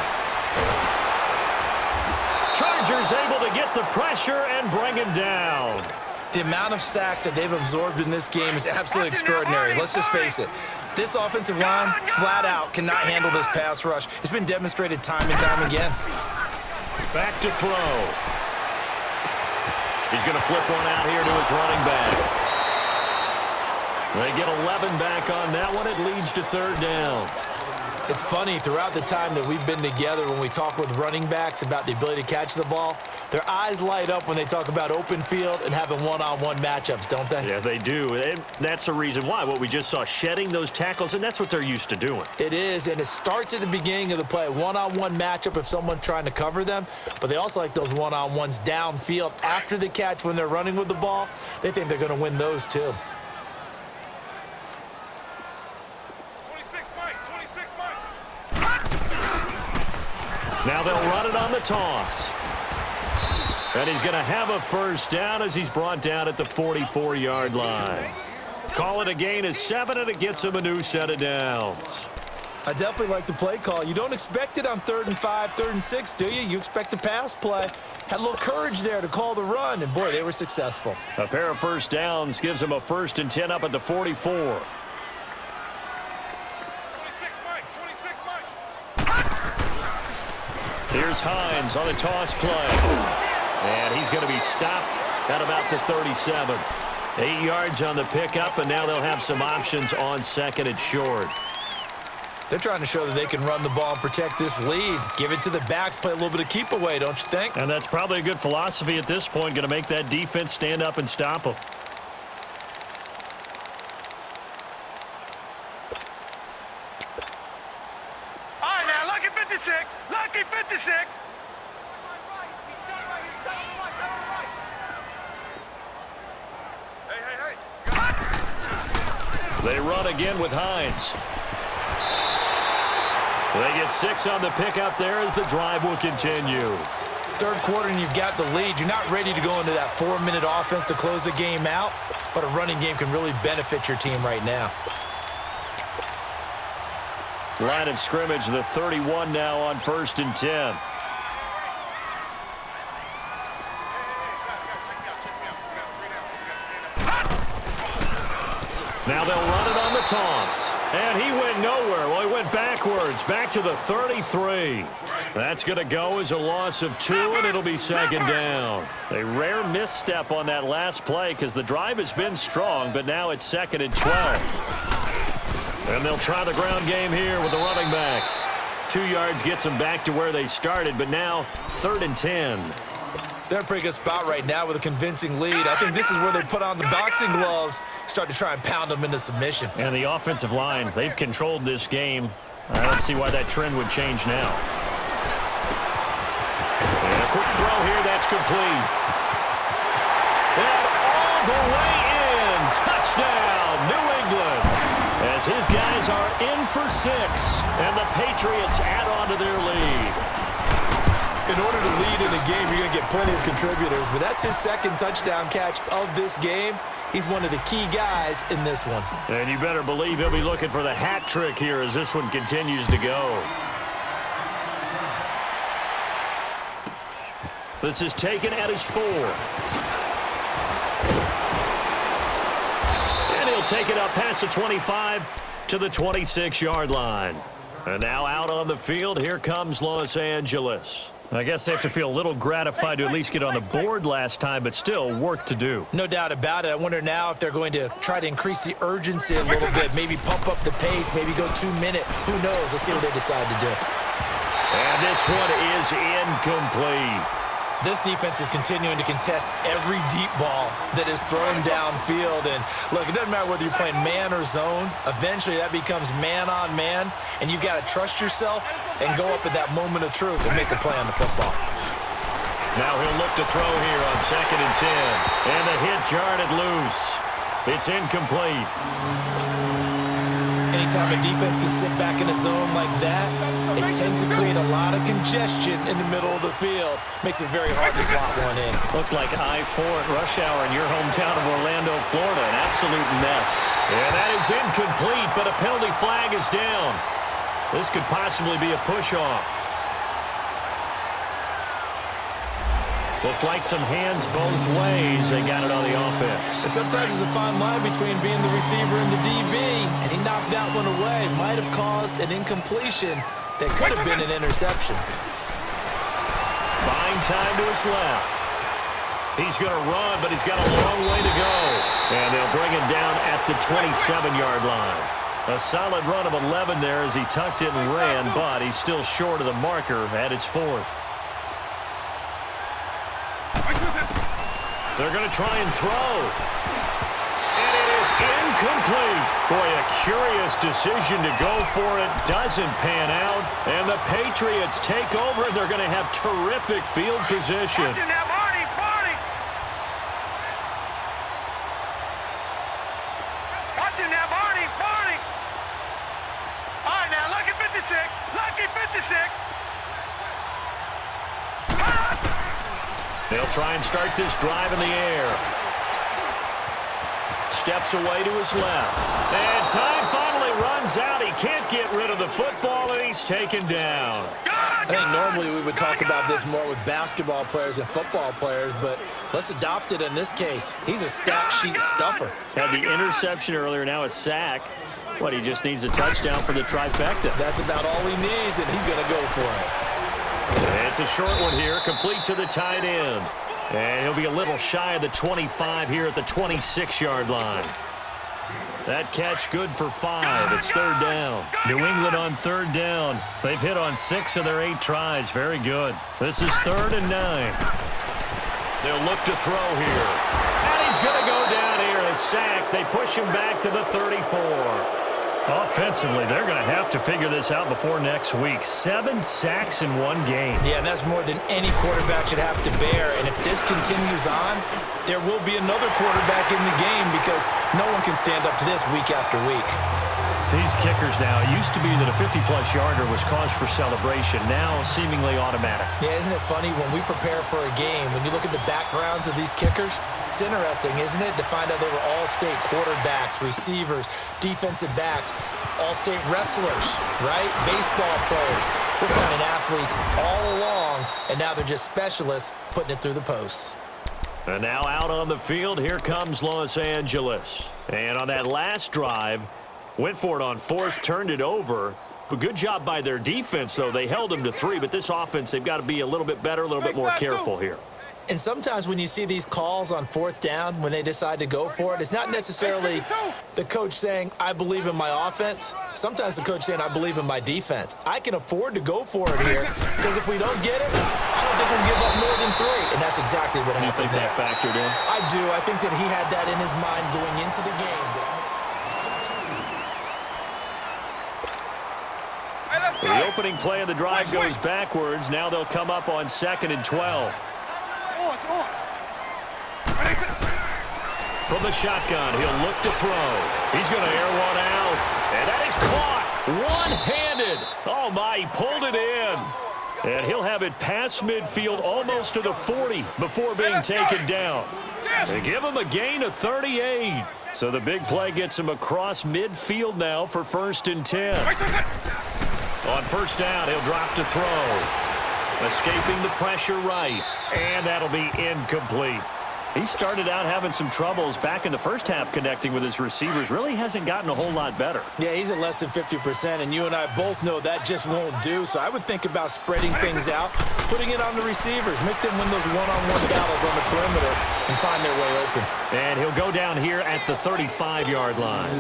Chargers able to get the pressure and bring him down.
The amount of sacks that they've absorbed in this game is absolutely extraordinary. Let's just face it. This offensive line, flat out, cannot handle this pass rush. It's been demonstrated time and time again.
Back to throw. He's going to flip one out here to his running back. They get 11 back on that one. It leads to third down.
It's funny, throughout the time that we've been together, when we talk with running backs about the ability to catch the ball, their eyes light up when they talk about open field and having one-on-one matchups, don't they?
Yeah, they do. And that's the reason why. What we just saw, shedding those tackles, and that's what they're used to doing.
It is, and it starts at the beginning of the play. One-on-one matchup if someone's trying to cover them, but they also like those one-on-ones downfield after the catch when they're running with the ball. They think they're going to win those too.
Now they'll run it on the toss. And he's going to have a first down as he's brought down at the 44-yard line. Call it a gain of 7, and it gets him a new set of downs.
I definitely like the play call. You don't expect it on 3rd and 5, 3rd and 6, do you? You expect a pass play. Had a little courage there to call the run, and boy, they were successful.
A pair of first downs gives him a 1st and 10 up at the 44. Here's Hines on a toss play. And he's going to be stopped at about the 37. 8 yards on the pickup, and now they'll have some options on 2nd and short.
They're trying to show that they can run the ball and protect this lead. Give it to the backs, play a little bit of keep away, don't you think?
And that's probably a good philosophy at this point, going to make that defense stand up and stop them.
Lucky 56.
They run again with Hines. They get 6 on the pick out there as the drive will continue.
3rd quarter and you've got the lead. You're not ready to go into that 4-minute offense to close the game out, but a running game can really benefit your team right now.
Line of scrimmage, the 31 now on 1st and 10. Now they'll run it on the toss. And he went nowhere. Well, he went backwards, back to the 33. That's going to go as a loss of 2, and it'll be 2nd down. A rare misstep on that last play because the drive has been strong, but now it's 2nd and 12. And they'll try the ground game here with the running back. 2 yards gets them back to where they started, but now 3rd and 10.
They're in a pretty good spot right now with a convincing lead. I think this is where they put on the boxing gloves, start to try and pound them into submission.
And the offensive line, they've controlled this game. I don't see why that trend would change now. And a quick throw here, that's complete. And all the way in. Touchdown, New England. As his guys are in for 6, and the Patriots add on to their lead.
In order to lead in a game, you're going to get plenty of contributors, but that's his second touchdown catch of this game. He's one of the key guys in this one.
And you better believe he'll be looking for the hat trick here as this one continues to go. This is taken at his 4. And he'll take it up past the 25 to the 26-yard line. And now out on the field, here comes Los Angeles. I guess they have to feel a little gratified to at least get on the board last time, but still work to do.
No doubt about it. I wonder now if they're going to try to increase the urgency a little bit, maybe pump up the pace, maybe go 2-minute. Who knows? Let's see what they decide to do.
And this one is incomplete.
This defense is continuing to contest every deep ball that is thrown downfield. And look, it doesn't matter whether you're playing man or zone. Eventually, that becomes man-on-man, and you've got to trust yourself and go up at that moment of truth and make a play on the football.
Now he'll look to throw here on 2nd and 10. And the hit jarred it loose. It's incomplete.
Anytime a defense can sit back in a zone like that, it tends to create a lot of congestion in the middle of the field. Makes it very hard to slot one in.
Looked like I-4 at rush hour in your hometown of Orlando, Florida. An absolute mess. And that is incomplete, but a penalty flag is down. This could possibly be a push-off. Looked like some hands both ways. They got it on the offense.
And sometimes there's a fine line between being the receiver and the DB, and he knocked that one away. Might have caused an incompletion that could have been an interception.
Buying time to his left. He's going to run, but he's got a long way to go. And they'll bring him down at the 27-yard line. A solid run of 11 there as he tucked it and ran, but he's still short of the marker at its 4th. They're going to try and throw. And it is incomplete. Boy, a curious decision to go for it. Doesn't pan out. And the Patriots take over. They're going to have terrific field position.
Watching that Marty, Marty. Watching that Marty, Marty. All right, now, lucky 56. Lucky 56.
They'll try and start this drive in the air. Steps away to his left. And time finally runs out. He can't get rid of the football, and he's taken down.
I think normally we would talk about this more with basketball players and football players, but let's adopt it in this case. He's a stat sheet stuffer.
Had the interception earlier, now a sack. What, he just needs a touchdown for the trifecta.
That's about all he needs, and he's going to go for it.
It's a short one here, complete to the tight end. And he'll be a little shy of the 25 here at the 26-yard line. That catch good for 5. It's 3rd down. New England on 3rd down. They've hit on 6 of their 8 tries. Very good. This is 3rd and 9. They'll look to throw here. And he's going to go down here, a sack. They push him back to the 34. Offensively, they're going to have to figure this out before next week. 7 sacks in one game.
Yeah, and that's more than any quarterback should have to bear. And if this continues on, there will be another quarterback in the game because no one can stand up to this week after week.
These kickers now, it used to be that a 50-plus yarder was cause for celebration. Now, seemingly automatic.
Yeah, isn't it funny when we prepare for a game, when you look at the backgrounds of these kickers, it's interesting, isn't it, to find out they were all-state quarterbacks, receivers, defensive backs, all-state wrestlers, right? Baseball players. We're finding athletes all along, and now they're just specialists putting it through the posts.
And now out on the field, here comes Los Angeles. And on that last drive, went for it on 4th, turned it over. But good job by their defense, though. They held them to 3, but this offense, they've got to be a little bit better, a little bit more careful here.
And sometimes when you see these calls on 4th down, when they decide to go for it, it's not necessarily the coach saying, I believe in my offense. Sometimes the coach saying, I believe in my defense. I can afford to go for it here because if we don't get it, I don't think we'll give up more than 3. And that's exactly what happened
there. You think that factored in?
I do. I think that he had that in his mind going into the game.
The opening play of the drive goes backwards. Now they'll come up on 2nd and 12. From the shotgun, he'll look to throw. He's going to air one out. And that is caught one-handed. Oh, my, he pulled it in. And he'll have it past midfield almost to the 40 before being taken down. They give him a gain of 38. So the big play gets him across midfield now for 1st and 10. On 1st down, he'll drop to throw. Escaping the pressure right. And that'll be incomplete. He started out having some troubles back in the first half connecting with his receivers. Really hasn't gotten a whole lot better.
Yeah, he's at less than 50%, and you and I both know that just won't do. So I would think about spreading things out, putting it on the receivers, make them win those one-on-one battles on the perimeter and find their way open.
And he'll go down here at the 35-yard line.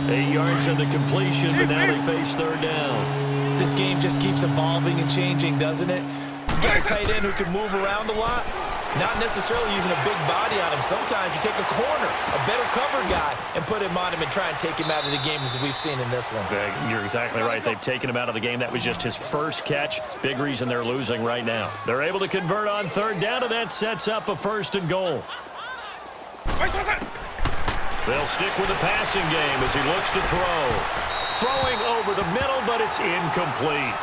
8 yards on the completion, but now they face 3rd down.
This game just keeps evolving and changing, doesn't it? You get a tight end who can move around a lot. Not necessarily using a big body on him. Sometimes you take a corner, a better cover guy, and put him on him and try and take him out of the game as we've seen in this one.
You're exactly right. They've taken him out of the game. That was just his first catch. Big reason they're losing right now. They're able to convert on 3rd down, and that sets up a 1st and goal. They'll stick with the passing game as he looks to throw. Throwing over the middle, but it's incomplete.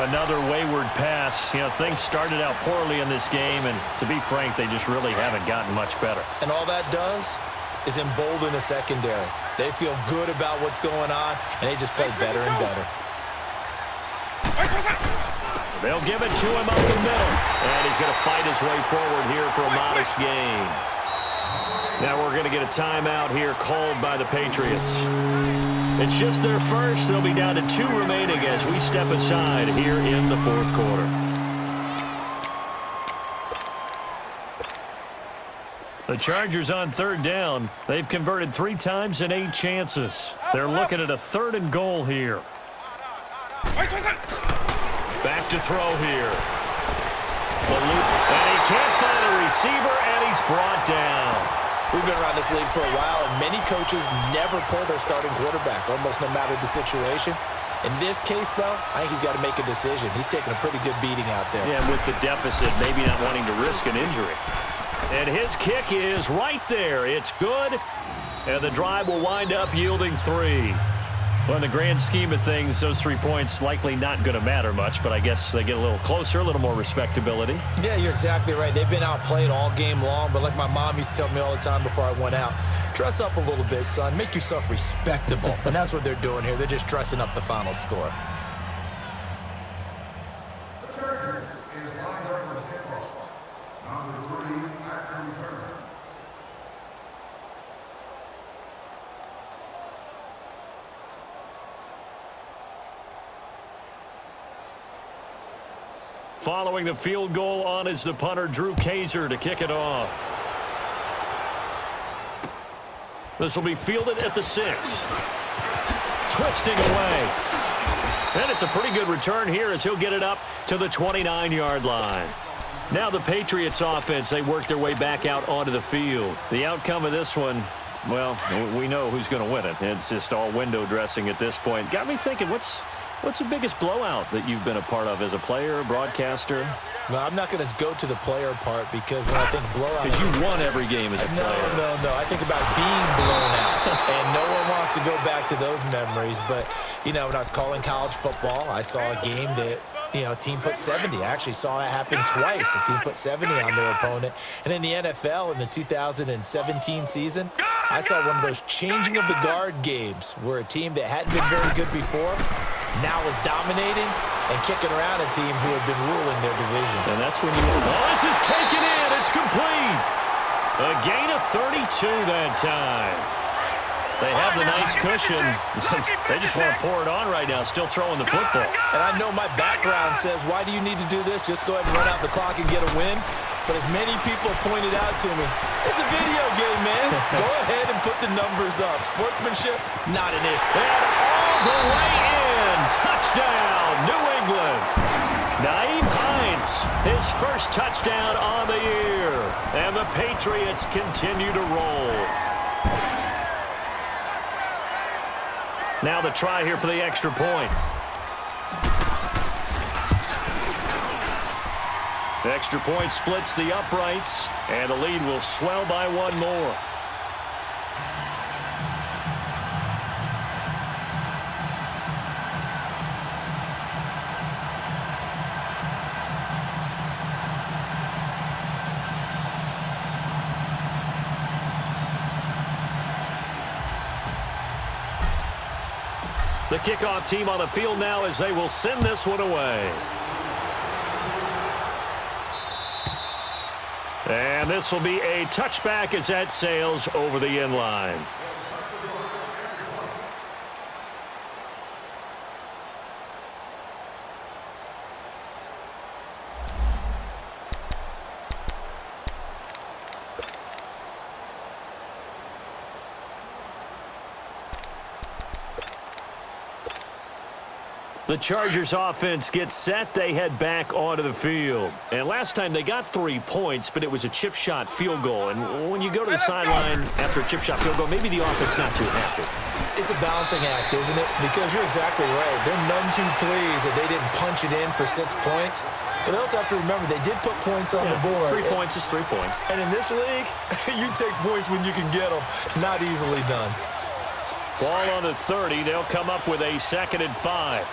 Another wayward pass. You know, things started out poorly in this game, and to be frank, they just really haven't gotten much better.
And all that does is embolden a secondary. They feel good about what's going on, and they just play better and better.
They'll give it to him up the middle, and he's going to fight his way forward here for a modest gain. Now we're going to get a timeout here called by the Patriots. It's just their first. They'll be down to 2 remaining as we step aside here in the 4th quarter. The Chargers on 3rd down. They've converted 3 times in 8 chances. They're looking at a 3rd and goal here. Back to throw here. The loop, and he can't find a receiver, and he's brought down.
We've been around this league for a while, and many coaches never pull their starting quarterback, almost no matter the situation. In this case, though, I think he's got to make a decision. He's taking a pretty good beating out there.
Yeah, with the deficit, maybe not wanting to risk an injury. And his kick is right there. It's good, and the drive will wind up yielding 3. Well, in the grand scheme of things, those 3 points likely not going to matter much, but I guess they get a little closer, a little more respectability.
Yeah, you're exactly right. They've been outplayed all game long, but like my mom used to tell me all the time before I went out, dress up a little bit, son. Make yourself respectable. And that's what they're doing here. They're just dressing up the final score.
Following the field goal on is the punter, Drew Kaiser, to kick it off. This will be fielded at the 6. Twisting away. And it's a pretty good return here as he'll get it up to the 29-yard line. Now the Patriots offense, they work their way back out onto the field. The outcome of this one, well, we know who's going to win it. It's just all window dressing at this point. Got me thinking, what's the biggest blowout that you've been a part of as a player, broadcaster?
Well, I'm not going to go to the player part because when I think blowout...
Because you won every game as a player.
No. I think about being blown out. And no one wants to go back to those memories. But, you know, when I was calling college football, I saw a game that, you know, a team put 70. I actually saw it happen twice. A team put 70 on their opponent. And in the NFL, in the 2017 season, I saw one of those changing of the guard games where a team that hadn't been very good before now is dominating and kicking around a team who had been ruling their division.
And that's when you... Oh, this is taken in. It's complete. A gain of 32 that time. They have the nice cushion. They just want to pour it on right now, still throwing the football.
And I know my background says, why do you need to do this? Just go ahead and run out the clock and get a win. But as many people pointed out to me, it's a video game, man. Go ahead and put the numbers up. Sportsmanship, not an issue.
And all the way in. Touchdown, New England. Nyheim Hines, his first touchdown on the year. And the Patriots continue to roll. Now the try here for the extra point. The extra point splits the uprights, and the lead will swell by 1 more. The kickoff team on the field now as they will send this one away. And this will be a touchback as that sails over the end line. The Chargers offense gets set. They head back onto the field. And last time they got 3 points, but it was a chip shot field goal. And when you go to the sideline after a chip shot field goal, maybe the offense not too happy.
It's a balancing act, isn't it? Because you're exactly right. They're none too pleased that they didn't punch it in for 6 points. But they also have to remember they did put points on the board.
3 points is 3 points.
And in this league, you take points when you can get them. Not easily done.
Ball on the 30. They'll come up with a 2nd and 5.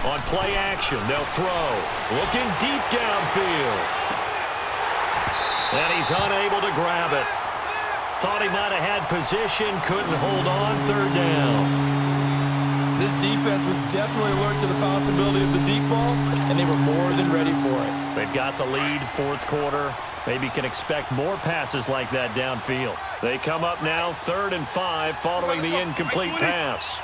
On play action, they'll throw. Looking deep downfield. And he's unable to grab it. Thought he might have had position, couldn't hold on. 3rd down.
This defense was definitely alert to the possibility of the deep ball, and they were more than ready for it.
They've got the lead, 4th quarter. Maybe can expect more passes like that downfield. They come up now, 3rd and 5, following the incomplete pass.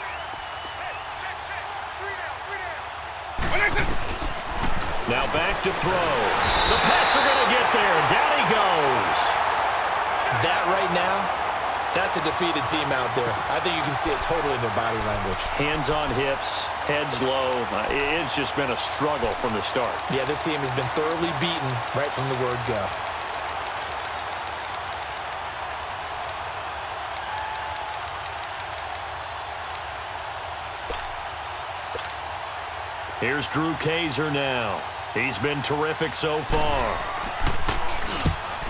Now back to throw. The Pats are going to get there. Down he goes.
That right now, that's a defeated team out there. I think you can see it totally in their body language.
Hands on hips, heads low. It's just been a struggle from the start.
Yeah, this team has been thoroughly beaten right from the word go.
Here's Drew Kaiser now. He's been terrific so far.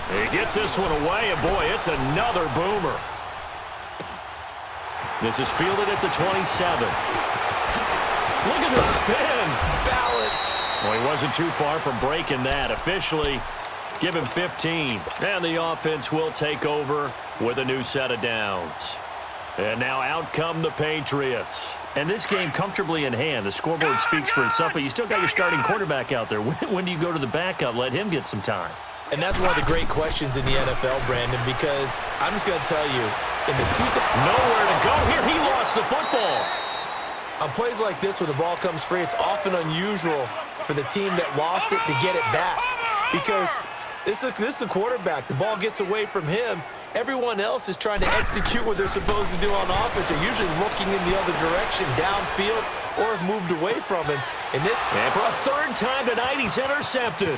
He gets this one away, and boy, it's another boomer. This is fielded at the 27. Look at the spin.
Balance.
Well, he wasn't too far from breaking that. Officially, give him 15. And the offense will take over with a new set of downs. And now out come the Patriots. And this game comfortably in hand. The scoreboard speaks for itself, but you still got your starting quarterback out there. When do you go to the backup? Let him get some time.
And that's one of the great questions in the NFL, Brandon, because I'm just going to tell you, in the
nowhere to go here. He lost the football.
On plays like this, when the ball comes free, it's often unusual for the team that lost it to get it back. Because this is the quarterback. The ball gets away from him. Everyone else is trying to execute what they're supposed to do on offense. They're usually looking in the other direction, downfield, or have moved away from him. And
for a 3rd time tonight, he's intercepted.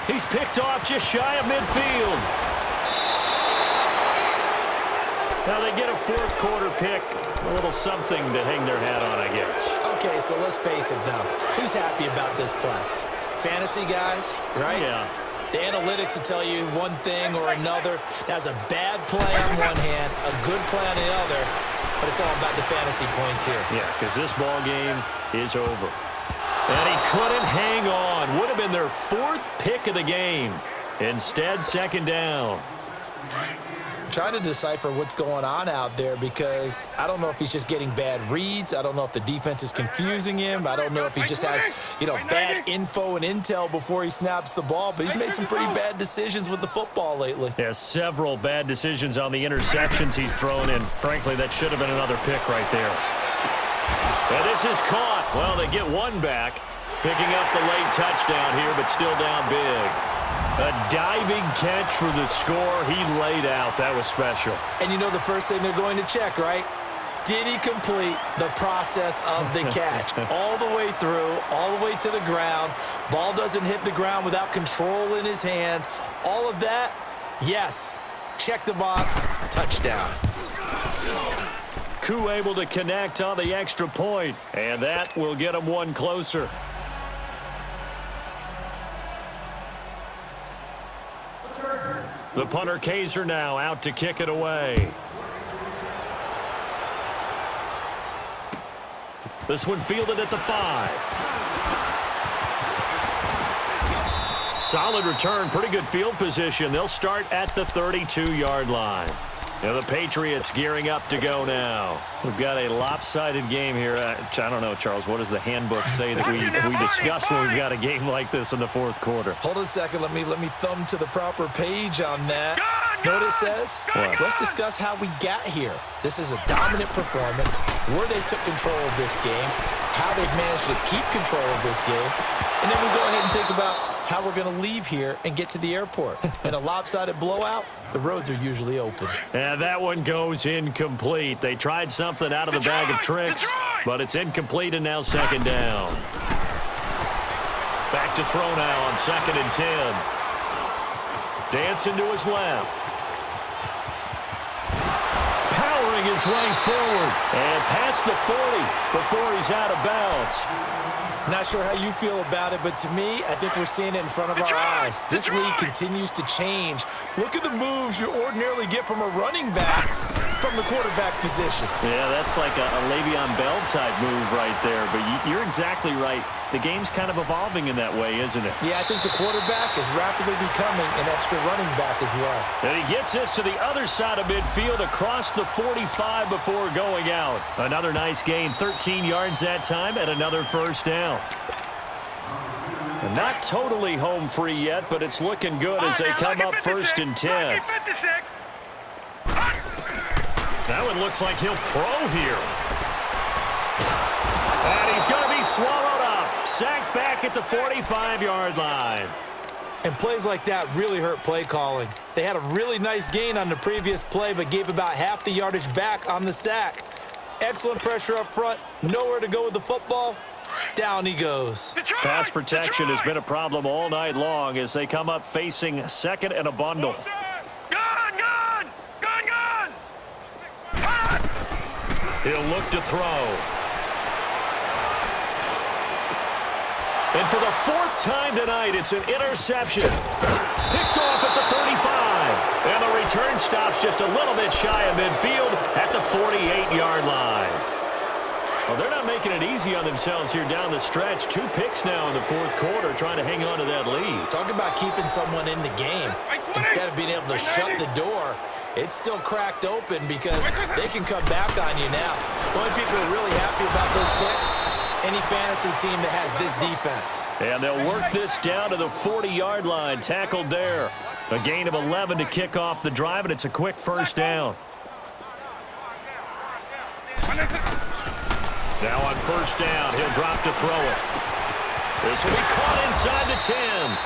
He's picked off just shy of midfield. Now they get a 4th quarter pick. A little something to hang their hat on, I guess.
Okay, so let's face it, though. Who's happy about this play? Fantasy guys, right?
Yeah.
The analytics will tell you one thing or another. That's a bad play on one hand, a good play on the other, but it's all about the fantasy points here.
Yeah, because this ball game is over. And he couldn't hang on. Would have been their 4th pick of the game. Instead, 2nd down.
I'm trying to decipher what's going on out there because I don't know if he's just getting bad reads. I don't know if the defense is confusing him. I don't know if he just has, bad info and intel before he snaps the ball. But he's made some pretty bad decisions with the football lately.
Yeah, several bad decisions on the interceptions he's thrown in. Frankly, that should have been another pick right there. And this is caught. Well, they get one back. Picking up the late touchdown here, but still down big. A diving catch for the score. He laid out. That was special.
And you know the first thing they're going to check, right? Did he complete the process of the catch? All the way through, all the way to the ground. Ball doesn't hit the ground without control in his hands. All of that, yes. Check the box. Touchdown.
Koo able to connect on the extra point, and that will get him one closer. The punter Kaiser now out to kick it away. This one fielded at the 5. Solid return, pretty good field position. They'll start at the 32-yard line. Now the Patriots gearing up to go now. We've got a lopsided game here. I don't know, Charles, what does the handbook say that we discuss when we've got a game like this in the fourth quarter?
Hold on a second. Let me thumb to the proper page on that. Know what it says?
What?
Let's discuss how we got here. This is a dominant performance, where they took control of this game, how they've managed to keep control of this game, and then we go ahead and think about how we're going to leave here and get to the airport. In a lopsided blowout, the roads are usually open.
And that one goes incomplete. They tried something out of the bag of tricks, but it's incomplete and now second down. Back to throw now on 2nd and 10. Dancing to his left. Powering his way forward and past the 40 before he's out of bounds.
Not sure how you feel about it, but to me, I think we're seeing it in front of our eyes. This league continues to change. Look at the moves you ordinarily get from a running back from the quarterback position.
Yeah, that's like a Le'Veon Bell type move right there, but you're exactly right. The game's kind of evolving in that way, isn't it?
Yeah, I think the quarterback is rapidly becoming an extra running back as well.
And he gets this to the other side of midfield across the 45 before going out. Another nice gain, 13 yards that time, and another first down. And not totally home free yet, but it's looking good as they come up 1st and 10. That one looks like he'll throw here. And he's going to be swallowed up. Sacked back at the 45-yard line.
And plays like that really hurt play calling. They had a really nice gain on the previous play, but gave about half the yardage back on the sack. Excellent pressure up front. Nowhere to go with the football. Down he goes.
Pass protection has been a problem all night long as they come up facing 2nd and a bundle. He'll look to throw. And for the 4th time tonight, it's an interception. Picked off at the 35. And the return stops just a little bit shy of midfield at the 48-yard line. Well, they're not making it easy on themselves here down the stretch. 2 picks now in the 4th quarter, trying to hang on to that lead.
Talk about keeping someone in the game. Instead of being able to shut the door, it's still cracked open because they can come back on you now. The only people who are really happy about those picks, any fantasy team that has this defense.
And they'll work this down to the 40-yard line, tackled there. A gain of 11 to kick off the drive, and it's a quick first down. Now on first down, he'll drop to throw it. This will be caught inside the 10.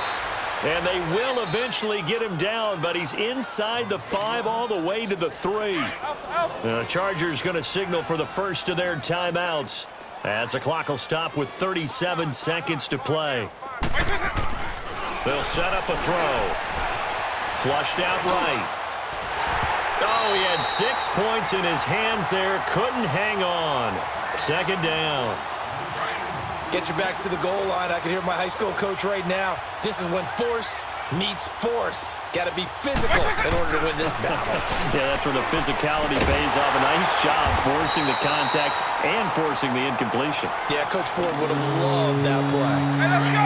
And they will eventually get him down, but he's inside the 5 all the way to the 3. The Chargers going to signal for the first of their timeouts as the clock will stop with 37 seconds to play. They'll set up a throw. Flushed out right. Oh, he had 6 points in his hands there. Couldn't hang on. Second down.
Get your backs to the goal line. I can hear my high school coach right now. This is when force meets force. Got to be physical in order to win this battle.
Yeah, that's where the physicality pays off. A nice job forcing the contact and forcing the incompletion.
Yeah, Coach Ford would have loved that play.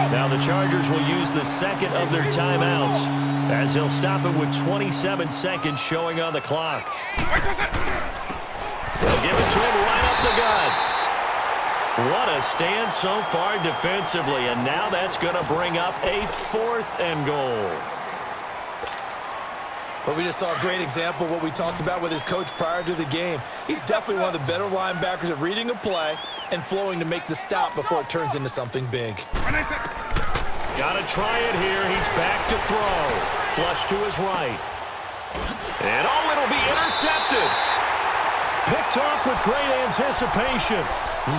Now the Chargers will use the second of their timeouts as they'll stop it with 27 seconds showing on the clock. They'll give it to him right up the gut. What a stand so far defensively, and now that's going to bring up a 4th and goal.
But we just saw a great example of what we talked about with his coach prior to the game. He's definitely one of the better linebackers at reading a play and flowing to make the stop before it turns into something big.
Got to try it here. He's back to throw. Flush to his right. And it'll be intercepted. Picked off with great anticipation.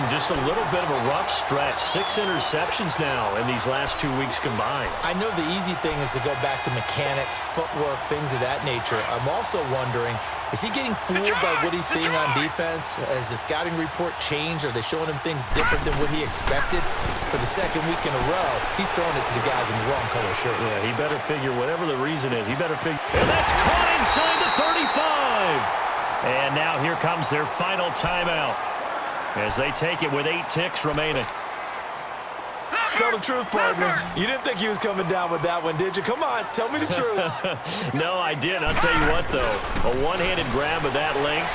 Just a little bit of a rough stretch. 6 interceptions now in these last 2 weeks combined.
I know the easy thing is to go back to mechanics, footwork, things of that nature. I'm also wondering, is he getting fooled by what he's seeing on defense? Has the scouting report changed? Are they showing him things different than what he expected? For the 2nd week in a row, he's throwing it to the guys in the wrong color shirts.
Yeah, he better figure whatever the reason is. He better figure. And that's caught inside the 35. And now here comes their final timeout as they take it with 8 ticks remaining.
Tell the truth, partner. You didn't think he was coming down with that one, did you? Come on, tell me the truth.
No, I did. I'll tell you what, though. A one-handed grab of that length.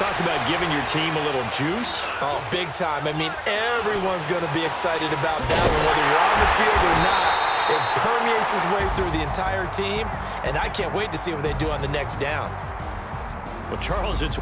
Talk about giving your team a little juice.
Oh, big time. I mean, everyone's going to be excited about that one, whether you're on the field or not. It permeates his way through the entire team, and I can't wait to see what they do on the next down.
Well, Charles, it's